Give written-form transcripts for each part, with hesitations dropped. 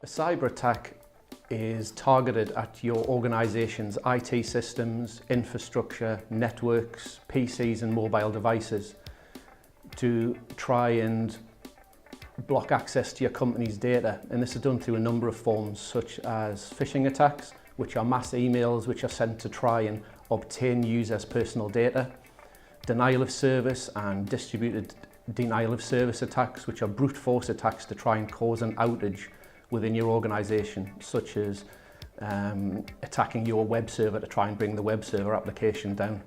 A cyber attack is targeted at your organisation's IT systems, infrastructure, networks, PCs and mobile devices to try and block access to your company's data. And this is done through a number of forms, such as phishing attacks, which are mass emails which are sent to try and obtain users' personal data, denial of service and distributed denial of service attacks, which are brute force attacks to try and cause an outage within your organisation, such as attacking your web server to try and bring the web server application down.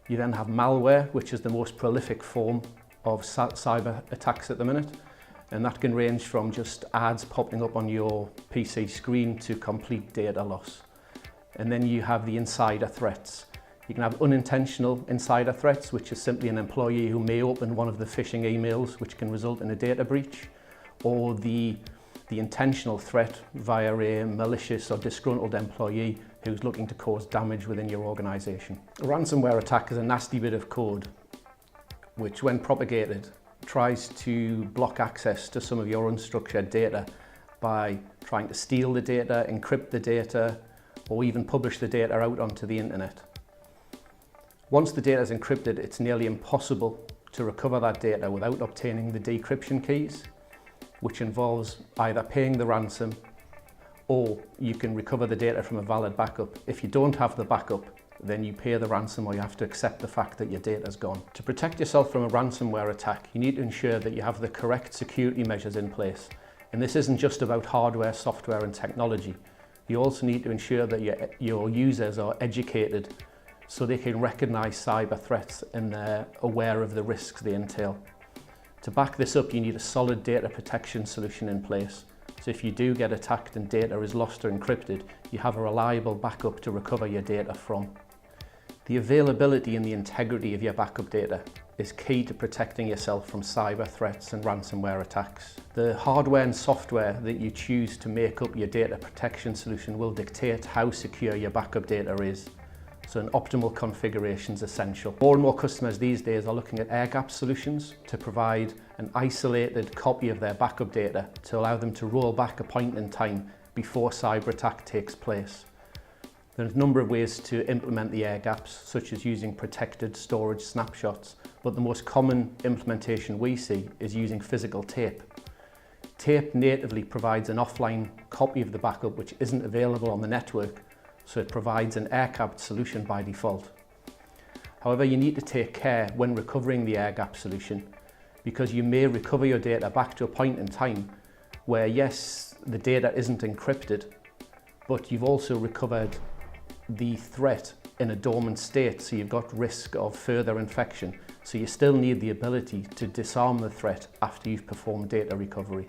You then have malware, which is the most prolific form of cyber attacks at the minute, and that can range from just ads popping up on your PC screen to complete data loss. And then you have the insider threats. You can have unintentional insider threats, which is simply an employee who may open one of the phishing emails, which can result in a data breach, or the intentional threat via a malicious or disgruntled employee who's looking to cause damage within your organisation. A ransomware attack is a nasty bit of code which, when propagated, tries to block access to some of your unstructured data by trying to steal the data, encrypt the data, or even publish the data out onto the internet. Once the data is encrypted, it's nearly impossible to recover that data without obtaining the decryption keys, which involves either paying the ransom or you can recover the data from a valid backup. If you don't have the backup, then you pay the ransom or you have to accept the fact that your data is gone. To protect yourself from a ransomware attack, you need to ensure that you have the correct security measures in place. And this isn't just about hardware, software and technology. You also need to ensure that your users are educated so they can recognise cyber threats and they're aware of the risks they entail. To back this up, you need a solid data protection solution in place. So if you do get attacked and data is lost or encrypted, you have a reliable backup to recover your data from. The availability and the integrity of your backup data is key to protecting yourself from cyber threats and ransomware attacks. The hardware and software that you choose to make up your data protection solution will dictate how secure your backup data is. So an optimal configuration is essential. More and more customers these days are looking at air-gap solutions to provide an isolated copy of their backup data to allow them to roll back a point in time before cyber attack takes place. There's a number of ways to implement the air gaps, such as using protected storage snapshots, but the most common implementation we see is using physical tape. Tape natively provides an offline copy of the backup which isn't available on the network, so it provides an air-gapped solution by default. However, you need to take care when recovering the air-gap solution, because you may recover your data back to a point in time where, yes, the data isn't encrypted, but you've also recovered the threat in a dormant state, so you've got risk of further infection. So you still need the ability to disarm the threat after you've performed data recovery.